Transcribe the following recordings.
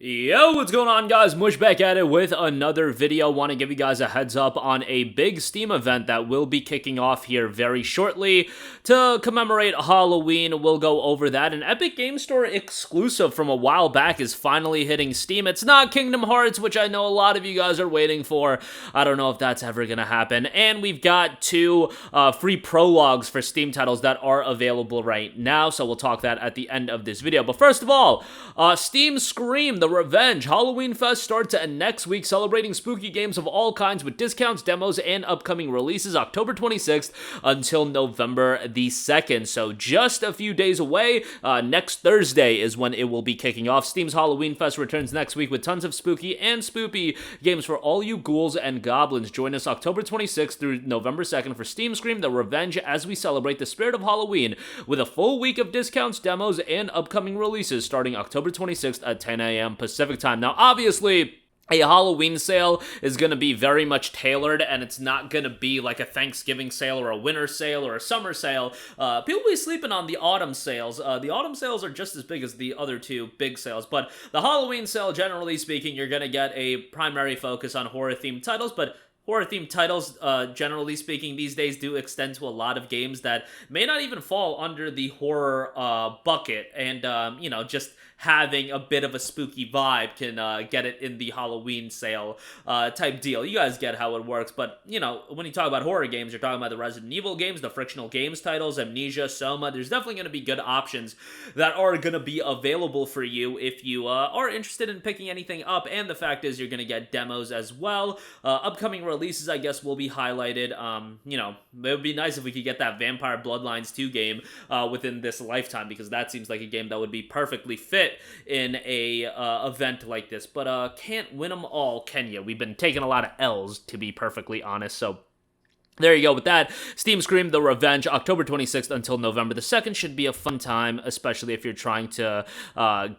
Yo, what's going on, guys? Mush back at it with another video. Want to give you guys a heads up on a big Steam event that will be kicking off here very shortly to commemorate Halloween. We'll go over that. An Epic Game Store exclusive from a while back is finally hitting Steam. It's not Kingdom Hearts, which I know a lot of you guys are waiting for. I don't know if that's ever gonna happen. And we've got two free prologues for Steam titles that are available right now, so we'll talk that at the end of this video. But first of all, Steam Scream, The Revenge Halloween Fest starts next week, celebrating spooky games of all kinds with discounts, demos, and upcoming releases October 26th until November the 2nd. So just a few days away. Next Thursday is when it will be kicking off. Steam's Halloween Fest returns next week with tons of spooky and spoopy games for all you ghouls and goblins. Join us October 26th through November 2nd for Steam Scream, The Revenge, as we celebrate the spirit of Halloween with a full week of discounts, demos, and upcoming releases starting October 26th at 10 a.m. Pacific time. Now, obviously, a Halloween sale is going to be very much tailored, and it's not going to be like a Thanksgiving sale or a winter sale or a summer sale. People be sleeping on the autumn sales. The autumn sales are just as big as the other two big sales, but the Halloween sale, generally speaking, you're going to get a primary focus on horror-themed titles, but horror-themed titles, generally speaking, these days do extend to a lot of games that may not even fall under the horror bucket, and, just having a bit of a spooky vibe can get it in the Halloween sale type deal. You guys get how it works, but, when you talk about horror games, you're talking about the Resident Evil games, the Frictional Games titles, Amnesia, Soma. There's definitely going to be good options that are going to be available for you if you are interested in picking anything up, and the fact is you're going to get demos as well. Upcoming releases, I guess, will be highlighted. It would be nice if we could get that Vampire Bloodlines 2 game within this lifetime, because that seems like a game that would be perfectly fit in a event like this, but can't win them all, can you? We've been taking a lot of L's, to be perfectly honest, so there you go with that. Steam Scream, The Revenge, October 26th until November the 2nd should be a fun time, especially if you're trying to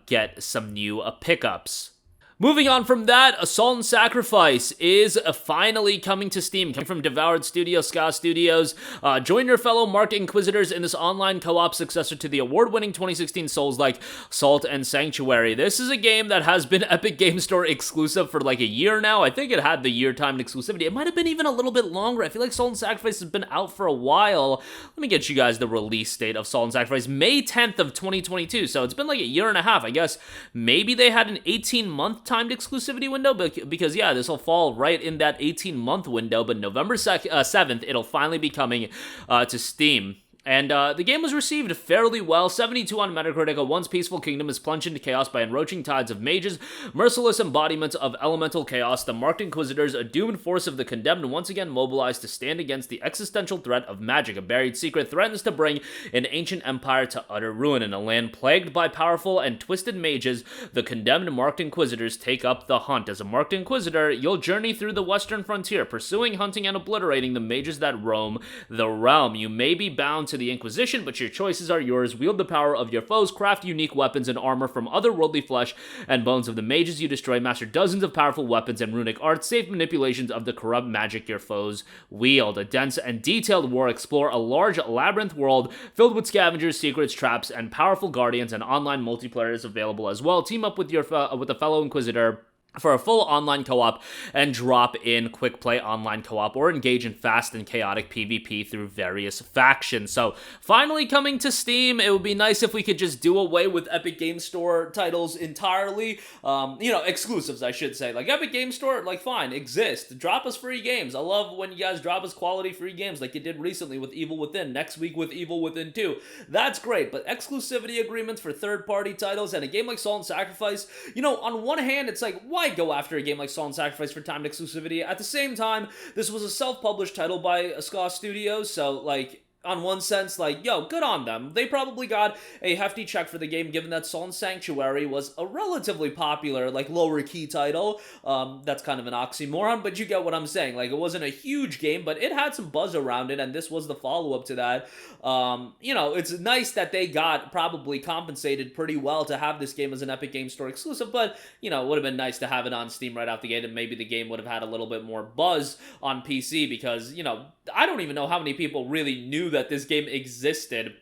get some new pickups. Moving on from that, Sal and Sacrifice is finally coming to Steam. Coming from Devoured Studios, Ska Studios. Join your fellow marked Inquisitors in this online co-op successor to the award-winning 2016 Souls-like Salt and Sanctuary. This is a game that has been Epic Game Store exclusive for like a year now. I think it had the year-timed exclusivity. It might have been even a little bit longer. I feel like Salt and Sacrifice has been out for a while. Let me get you guys the release date of Salt and Sacrifice. May 10th of 2022. So it's been like a year and a half. I guess maybe they had an 18-month timed exclusivity window, because yeah, this will fall right in that 18-month window, but November 7th, it'll finally be coming to Steam. And the game was received fairly well, 72 on Metacritic. A once peaceful kingdom is plunged into chaos by enroaching tides of mages, merciless embodiments of elemental chaos. The marked Inquisitors, a doomed force of the condemned, once again mobilized to stand against the existential threat of magic. A buried secret threatens to bring an ancient empire to utter ruin. In a land plagued by powerful and twisted mages, the condemned marked Inquisitors take up the hunt. As a marked Inquisitor, you'll journey through the western frontier, pursuing, hunting, and obliterating the mages that roam the realm. You may be bound to the Inquisition, but your choices are yours. Wield the power of your foes, craft unique weapons and armor from otherworldly flesh and bones of the mages you destroy, master dozens of powerful weapons and runic arts, safe manipulations of the corrupt magic your foes wield. A dense and detailed war, explore a large labyrinth world filled with scavengers, secrets, traps, and powerful guardians, and online multiplayer is available as well. Team up with with a fellow Inquisitor for a full online co-op and drop in quick play online co-op, or engage in fast and chaotic PvP through various factions. So finally coming to Steam. It would be nice if we could just do away with Epic Game Store titles entirely. Exclusives, I should say. Like, Epic Game Store, like, fine, exist. Drop us free games. I love when you guys drop us quality free games like you did recently with Evil Within, next week with Evil Within 2. That's great, but exclusivity agreements for third-party titles and a game like Salt and Sacrifice, on one hand, it's like, why go after a game like Salt and Sacrifice for timed exclusivity? At the same time, this was a self-published title by Ska Studios, so, like, on one sense, like, yo, good on them. They probably got a hefty check for the game, given that Salt and Sanctuary was a relatively popular, like, lower-key title. That's kind of an oxymoron, but you get what I'm saying. Like, it wasn't a huge game, but it had some buzz around it, and this was the follow-up to that. It's nice that they got probably compensated pretty well to have this game as an Epic Game Store exclusive, but, it would have been nice to have it on Steam right out the gate, and maybe the game would have had a little bit more buzz on PC, because, I don't even know how many people really knew that this game existed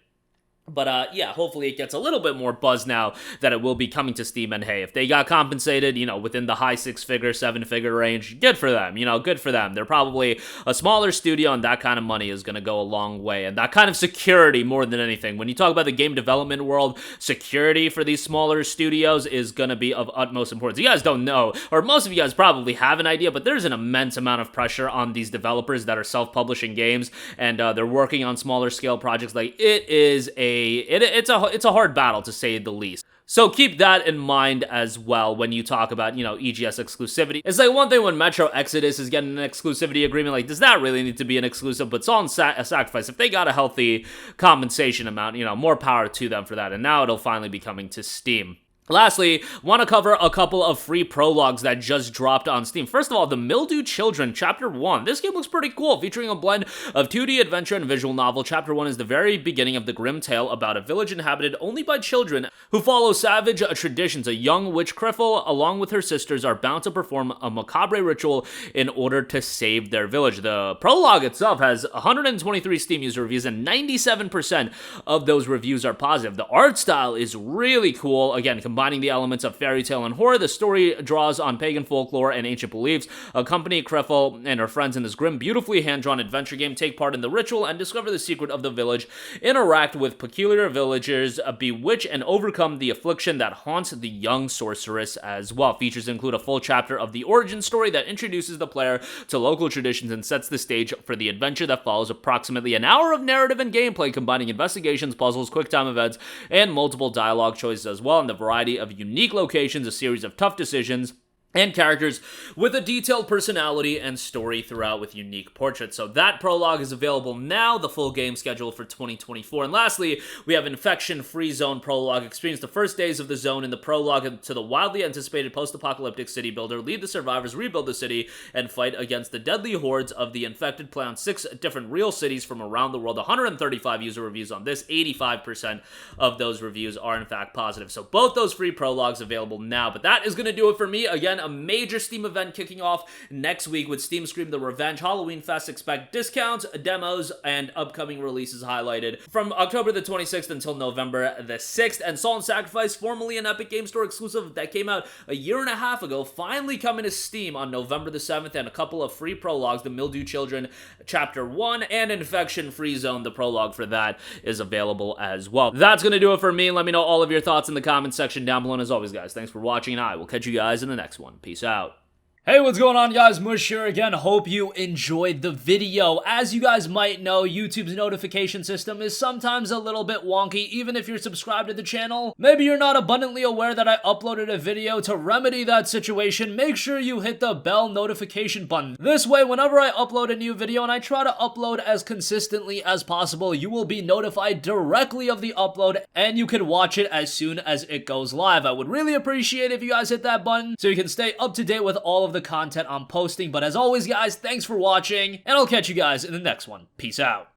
But yeah, hopefully it gets a little bit more buzz now that it will be coming to Steam. And hey, if they got compensated, within the high 6-figure, 7-figure range, good for them, good for them. They're probably a smaller studio, and that kind of money is going to go a long way. And that kind of security more than anything. When you talk about the game development world, security for these smaller studios is going to be of utmost importance. You guys don't know, or most of you guys probably have an idea, but there's an immense amount of pressure on these developers that are self-publishing games, and they're working on smaller scale projects. Like, it's a hard battle, to say the least. So keep that in mind as well when you talk about, EGS exclusivity. It's like one thing when Metro Exodus is getting an exclusivity agreement, like, does that really need to be an exclusive? But Sal and Sacrifice, if they got a healthy compensation amount, more power to them for that. And now it'll finally be coming to Steam. Lastly, want to cover a couple of free prologues that just dropped on Steam. First of all, the Mildew Children Chapter 1. This game looks pretty cool, featuring a blend of 2D adventure and visual novel. Chapter 1 is the very beginning of the grim tale about a village inhabited only by children who follow savage traditions. A young witch Criffle, along with her sisters, are bound to perform a macabre ritual in order to save their village. The prologue itself has 123 Steam user reviews, and 97% of those reviews are positive. The art style is really cool. Again, combining the elements of fairy tale and horror, the story draws on pagan folklore and ancient beliefs. Accompany Criffle and her friends in this grim, beautifully hand-drawn adventure game, take part in the ritual, and discover the secret of the village, interact with peculiar villagers, bewitch and overcome the affliction that haunts the young sorceress as well. Features include a full chapter of the origin story that introduces the player to local traditions and sets the stage for the adventure that follows. Approximately an hour of narrative and gameplay, combining investigations, puzzles, quick time events, and multiple dialogue choices as well, and the variety of unique locations, a series of tough decisions, and characters with a detailed personality and story throughout with unique portraits. So that prologue is available now, the full game schedule for 2024. And lastly, we have Infection Free Zone prologue. Experience the first days of the zone in the prologue to the wildly anticipated post-apocalyptic city builder. Lead the survivors, rebuild the city, and fight against the deadly hordes of the infected. Play on 6 different real cities from around the world. 135 user reviews on this. 85% of those reviews are in fact positive. So both those free prologues available now. But that is going to do it for me. Again, a major Steam event kicking off next week with Steam Scream the Revenge Halloween Fest. Expect discounts, demos, and upcoming releases highlighted from October the 26th until November the 6th. And Sal and Sacrifice, formerly an Epic Game Store exclusive that came out a year and a half ago, finally coming to Steam on November the 7th, and a couple of free prologues, the Mildew Children Chapter 1 and Infection Free Zone, the prologue for that is available as well. That's going to do it for me. Let me know all of your thoughts in the comments section down below. And as always, guys, thanks for watching, and I will catch you guys in the next one. Peace out. Hey, what's going on, guys? Mush here again. Hope you enjoyed the video. As you guys might know, YouTube's notification system is sometimes a little bit wonky, even if you're subscribed to the channel. Maybe you're not abundantly aware that I uploaded a video. To remedy that situation, make sure you hit the bell notification button. This way, whenever I upload a new video, and I try to upload as consistently as possible, you will be notified directly of the upload, and you can watch it as soon as it goes live. I would really appreciate it if you guys hit that button so you can stay up to date with all of the content I'm posting. But as always, guys, thanks for watching, and I'll catch you guys in the next one. Peace out.